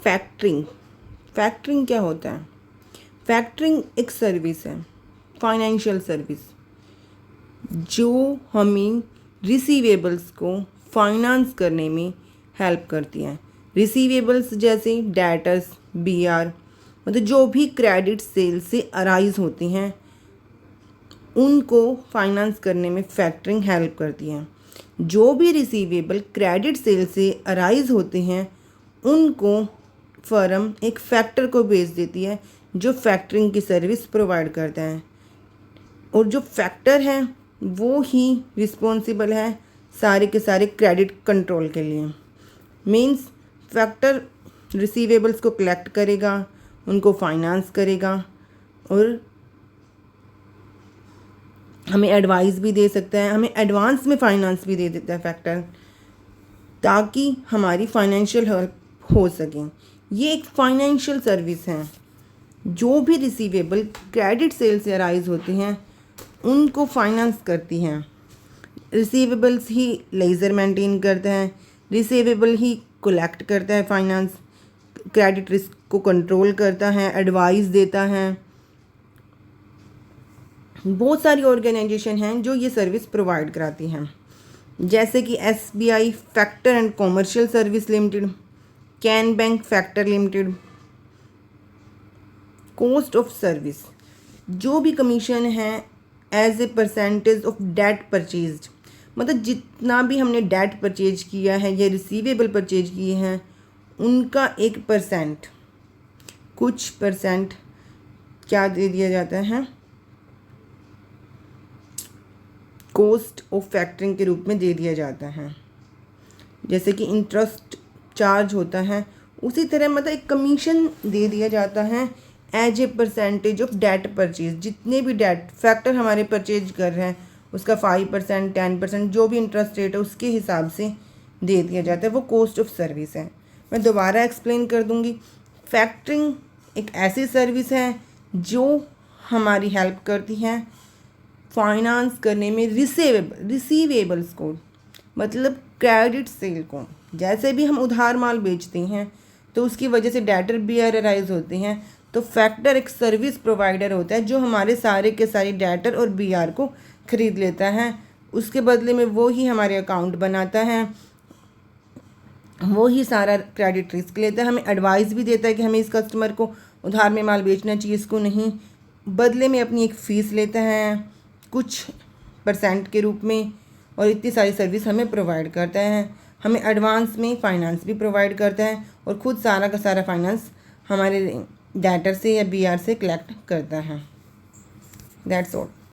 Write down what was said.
Factoring. Factoring क्या होता है? फैक्टरिंग एक सर्विस है, फाइनेंशियल सर्विस, जो हमें रिसीवेबल्स को फाइनेंस करने में हेल्प करती है। रिसीवेबल्स जैसे डेटर्स, बीआर, मतलब जो भी क्रेडिट सेल से अराइज होती हैं उनको फाइनेंस करने में फैक्टरिंग हेल्प करती है। जो भी रिसीवेबल क्रेडिट सेल से अराइज होते हैं उनको फर्म एक फैक्टर को बेच देती है जो फैक्टरिंग की सर्विस प्रोवाइड करता है, और जो फैक्टर है वो ही रिस्पॉन्सिबल है सारे के सारे क्रेडिट कंट्रोल के लिए। मीन्स फैक्टर रिसीवेबल्स को कलेक्ट करेगा, उनको फाइनेंस करेगा और हमें एडवाइस भी दे सकता है, हमें एडवांस में फाइनेंस भी दे देता है फैक्टर, ताकि हमारी फाइनेंशियल हेल्प हो सके। ये एक फाइनेंशियल सर्विस है। जो भी रिसीवेबल क्रेडिट सेल से अराइज होते हैं उनको फाइनेंस करती हैं। रिसीवेबल्स ही लेजर मेंटेन करता है, रिसीवेबल ही कलेक्ट करता है फाइनेंस, क्रेडिट रिस्क को कंट्रोल करता है, एडवाइस देता है। बहुत सारी ऑर्गेनाइजेशन हैं जो ये सर्विस प्रोवाइड कराती हैं, जैसे कि SBI factor and commercial service limited, Canbank factor limited. Cost of service, जो भी कमीशन है as a percentage of debt purchased, मतलब जितना भी हमने डेट परचेज किया है या रिसीवेबल परचेज किए हैं उनका 1%, कुछ परसेंट क्या दे दिया जाता है, कॉस्ट ऑफ फैक्टरिंग के रूप में दे दिया जाता है। जैसे कि इंटरेस्ट चार्ज होता है उसी तरह मतलब एक कमीशन दे दिया जाता है as a percentage of debt purchase. जितने भी डेट फैक्टर हमारे परचेज कर रहे हैं उसका 5%, 10% जो भी इंटरेस्ट रेट है उसके हिसाब से दे दिया जाता है, वो कॉस्ट ऑफ सर्विस है। मैं दोबारा एक्सप्लेन कर दूंगी। फैक्टरिंग एक ऐसी सर्विस है जो हमारी हेल्प करती है फाइनेंस करने में रिसीवेबल्स को, मतलब क्रेडिट सेल को। जैसे भी हम उधार माल बेचते हैं तो उसकी वजह से डेटर बीआर अराइज होते हैं, तो फैक्टर एक सर्विस प्रोवाइडर होता है जो हमारे सारे के सारे डेटर और बीआर को ख़रीद लेता है। उसके बदले में वो ही हमारे अकाउंट बनाता है, वो ही सारा क्रेडिट रिस्क लेता है, हमें एडवाइस भी देता है कि हमें इस कस्टमर को उधार में माल बेचना चाहिए, इसको नहीं। बदले में अपनी एक फ़ीस लेता है कुछ परसेंट के रूप में, और इतनी सारी सर्विस हमें प्रोवाइड करता है। हमें एडवांस में फाइनेंस भी प्रोवाइड करता है और ख़ुद सारा का सारा फाइनेंस हमारे डेटर से या बीआर से कलेक्ट करता है। That's all.